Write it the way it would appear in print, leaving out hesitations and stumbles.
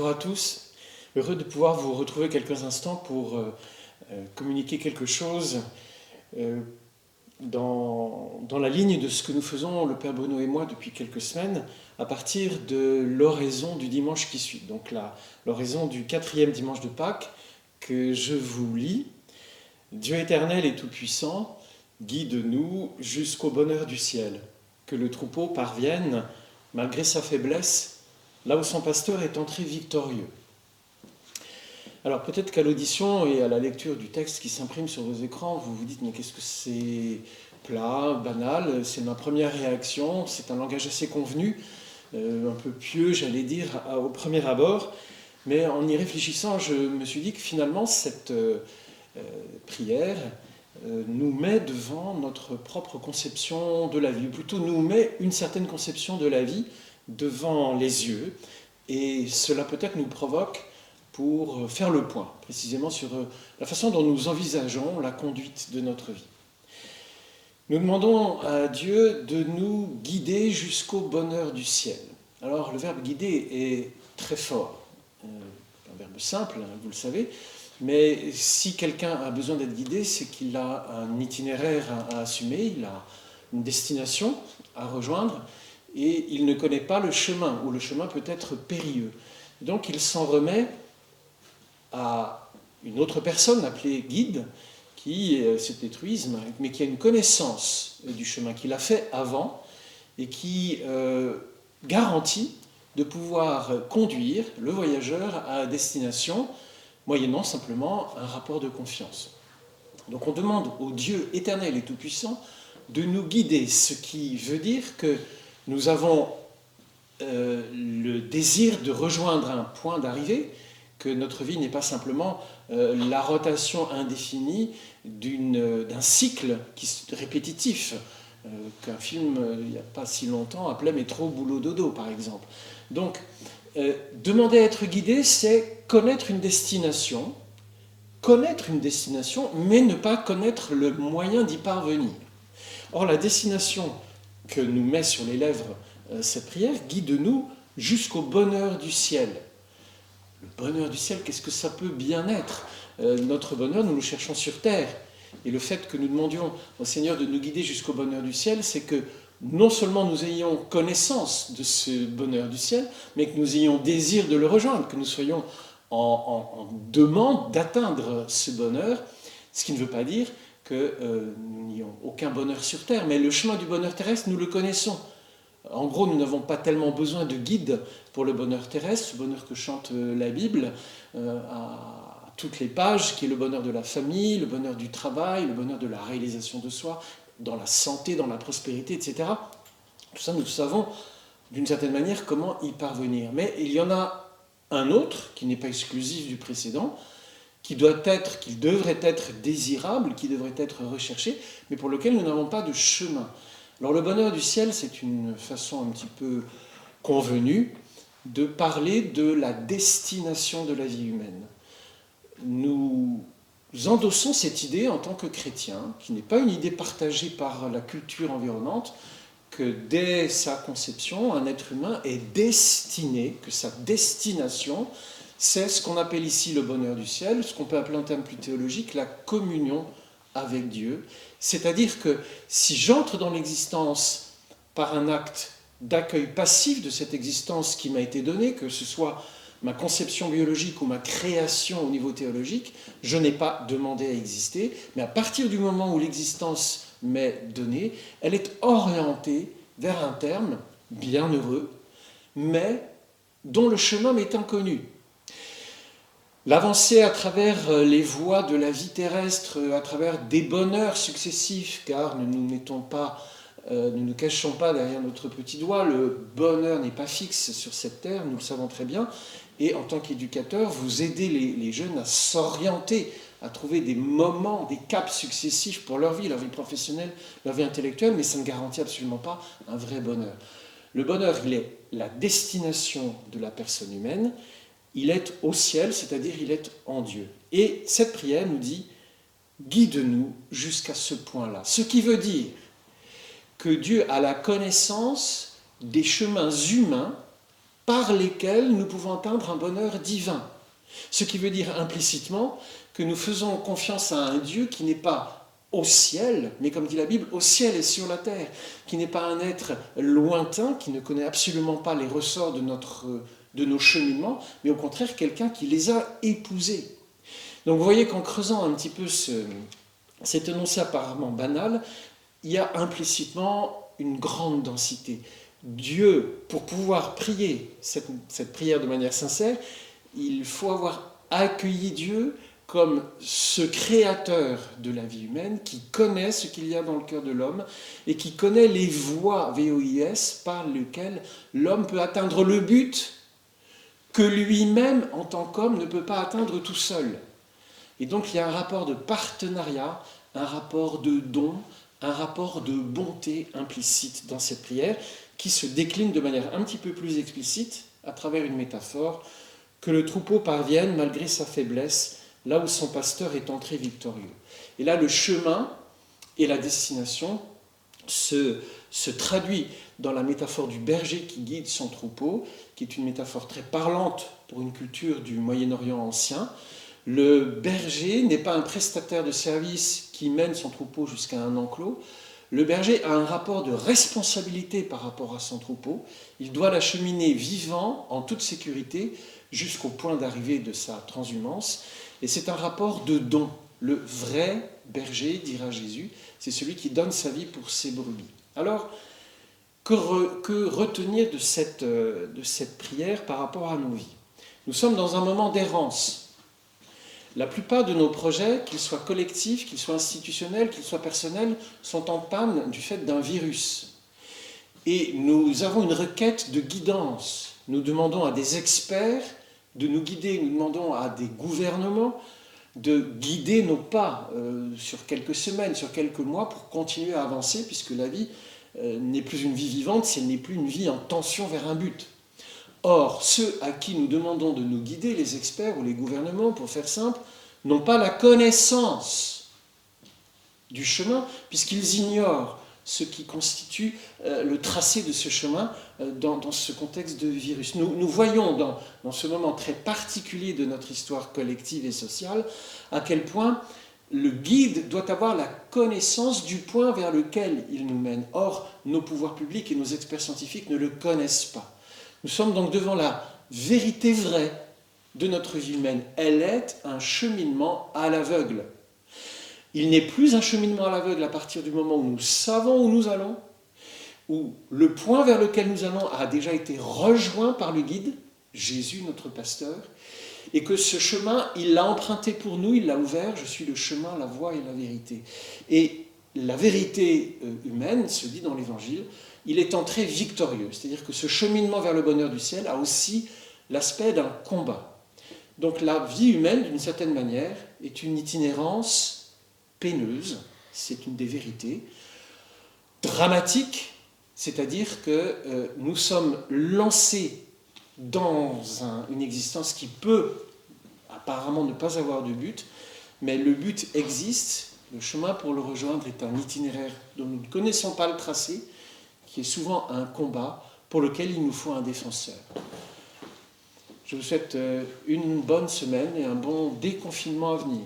Bonjour à tous, heureux de pouvoir vous retrouver quelques instants pour communiquer quelque chose dans la ligne de ce que nous faisons, le Père Bruno et moi, depuis quelques semaines, à partir de l'oraison du dimanche qui suit. Donc l'oraison du 4e dimanche de Pâques, que je vous lis. Dieu éternel et tout-puissant, guide-nous jusqu'au bonheur du ciel, que le troupeau parvienne, malgré sa faiblesse, là où son pasteur est entré victorieux. Alors peut-être qu'à l'audition et à la lecture du texte qui s'imprime sur vos écrans, vous vous dites mais qu'est-ce que c'est plat, banal, c'est ma première réaction, c'est un langage assez convenu, un peu pieux j'allais dire au premier abord, mais en y réfléchissant je me suis dit que finalement cette prière nous met devant notre propre conception de la vie, ou plutôt nous met une certaine conception de la vie devant les yeux, et cela peut-être nous provoque pour faire le point, précisément sur la façon dont nous envisageons la conduite de notre vie. Nous demandons à Dieu de nous guider jusqu'au bonheur du ciel. Alors le verbe guider est très fort, un verbe simple, vous le savez, mais si quelqu'un a besoin d'être guidé, c'est qu'il a un itinéraire à assumer, il a une destination à rejoindre, et il ne connaît pas le chemin, ou le chemin peut être périlleux. Donc il s'en remet à une autre personne appelée guide, qui, c'est des truismes, mais qui a une connaissance du chemin, qu'il a fait avant, et qui garantit de pouvoir conduire le voyageur à destination, moyennant simplement un rapport de confiance. Donc on demande au Dieu éternel et tout-puissant de nous guider, ce qui veut dire que nous avons le désir de rejoindre un point d'arrivée, que notre vie n'est pas simplement la rotation indéfinie d'un cycle répétitif, qu'un film, il n'y a pas si longtemps, appelait Métro, Boulot, Dodo, par exemple. Donc, demander à être guidé, c'est connaître une destination, mais ne pas connaître le moyen d'y parvenir. Or, la destination que nous met sur les lèvres cette prière, guide-nous jusqu'au bonheur du ciel. Le bonheur du ciel, qu'est-ce que ça peut bien être ? Notre bonheur, nous le cherchons sur terre. Et le fait que nous demandions au Seigneur de nous guider jusqu'au bonheur du ciel, c'est que non seulement nous ayons connaissance de ce bonheur du ciel, mais que nous ayons désir de le rejoindre, que nous soyons en demande d'atteindre ce bonheur, ce qui ne veut pas dire que nous n'ayons aucun bonheur sur terre, mais le chemin du bonheur terrestre, nous le connaissons. En gros, nous n'avons pas tellement besoin de guide pour le bonheur terrestre, ce bonheur que chante la Bible à toutes les pages, qui est le bonheur de la famille, le bonheur du travail, le bonheur de la réalisation de soi, dans la santé, dans la prospérité, etc. Tout ça, nous savons d'une certaine manière comment y parvenir. Mais il y en a un autre, qui n'est pas exclusif du précédent, qui devrait être désirable, qui devrait être recherché, mais pour lequel nous n'avons pas de chemin. Alors le bonheur du ciel, c'est une façon un petit peu convenue de parler de la destination de la vie humaine. Nous endossons cette idée en tant que chrétiens, qui n'est pas une idée partagée par la culture environnante, que dès sa conception, un être humain est destiné, que sa destination, c'est ce qu'on appelle ici le bonheur du ciel, ce qu'on peut appeler en termes plus théologiques la communion avec Dieu. C'est-à-dire que si j'entre dans l'existence par un acte d'accueil passif de cette existence qui m'a été donnée, que ce soit ma conception biologique ou ma création au niveau théologique, je n'ai pas demandé à exister, mais à partir du moment où l'existence m'est donnée, elle est orientée vers un terme bienheureux, mais dont le chemin m'est inconnu. L'avancée à travers les voies de la vie terrestre, à travers des bonheurs successifs, car ne nous cachons pas derrière notre petit doigt, le bonheur n'est pas fixe sur cette terre, nous le savons très bien, et en tant qu'éducateur, vous aidez les jeunes à s'orienter, à trouver des moments, des caps successifs pour leur vie professionnelle, leur vie intellectuelle, mais ça ne garantit absolument pas un vrai bonheur. Le bonheur, il est la destination de la personne humaine, il est au ciel, c'est-à-dire il est en Dieu. Et cette prière nous dit « Guide-nous jusqu'à ce point-là ». Ce qui veut dire que Dieu a la connaissance des chemins humains par lesquels nous pouvons atteindre un bonheur divin. Ce qui veut dire implicitement que nous faisons confiance à un Dieu qui n'est pas au ciel, mais comme dit la Bible, au ciel et sur la terre, qui n'est pas un être lointain, qui ne connaît absolument pas les ressorts de nos cheminements, mais au contraire quelqu'un qui les a épousés. Donc vous voyez qu'en creusant un petit peu cet énoncé apparemment banal, il y a implicitement une grande densité. Dieu, pour pouvoir prier cette prière de manière sincère, il faut avoir accueilli Dieu comme ce créateur de la vie humaine qui connaît ce qu'il y a dans le cœur de l'homme et qui connaît les voies, VOIS, par lesquelles l'homme peut atteindre le but que lui-même, en tant qu'homme, ne peut pas atteindre tout seul. Et donc il y a un rapport de partenariat, un rapport de don, un rapport de bonté implicite dans cette prière qui se décline de manière un petit peu plus explicite à travers une métaphore, que le troupeau parvienne, malgré sa faiblesse, là où son pasteur est entré victorieux. Et là, le chemin et la destination se traduit dans la métaphore du berger qui guide son troupeau, qui est une métaphore très parlante pour une culture du Moyen-Orient ancien. Le berger n'est pas un prestataire de service qui mène son troupeau jusqu'à un enclos. Le berger a un rapport de responsabilité par rapport à son troupeau. Il doit l'acheminer vivant, en toute sécurité, jusqu'au point d'arrivée de sa transhumance. Et c'est un rapport de don. Le vrai berger, dira Jésus, c'est celui qui donne sa vie pour ses brebis. Alors, que retenir de cette prière par rapport à nos vies? Nous sommes dans un moment d'errance. La plupart de nos projets, qu'ils soient collectifs, qu'ils soient institutionnels, qu'ils soient personnels, sont en panne du fait d'un virus. Et nous avons une requête de guidance. Nous demandons à des experts de nous guider, nous demandons à des gouvernements de guider nos pas sur quelques semaines, sur quelques mois pour continuer à avancer, puisque la vie n'est plus une vie vivante si elle n'est plus une vie en tension vers un but. Or, ceux à qui nous demandons de nous guider, les experts ou les gouvernements, pour faire simple, n'ont pas la connaissance du chemin, puisqu'ils ignorent ce qui constitue le tracé de ce chemin dans ce contexte de virus. Nous voyons dans ce moment très particulier de notre histoire collective et sociale à quel point le guide doit avoir la connaissance du point vers lequel il nous mène. Or, nos pouvoirs publics et nos experts scientifiques ne le connaissent pas. Nous sommes donc devant la vérité vraie de notre vie humaine. Elle est un cheminement à l'aveugle. Il n'est plus un cheminement à l'aveugle à partir du moment où nous savons où nous allons, où le point vers lequel nous allons a déjà été rejoint par le guide, Jésus, notre pasteur, et que ce chemin, il l'a emprunté pour nous, il l'a ouvert, je suis le chemin, la voie et la vérité. Et la vérité humaine, se dit dans l'Évangile, il est entré victorieux. C'est-à-dire que ce cheminement vers le bonheur du ciel a aussi l'aspect d'un combat. Donc la vie humaine, d'une certaine manière, est une itinérance peineuse, c'est une des vérités, dramatique, c'est-à-dire que nous sommes lancés dans une existence qui peut apparemment ne pas avoir de but, mais le but existe, le chemin pour le rejoindre est un itinéraire dont nous ne connaissons pas le tracé, qui est souvent un combat pour lequel il nous faut un défenseur. Je vous souhaite une bonne semaine et un bon déconfinement à venir.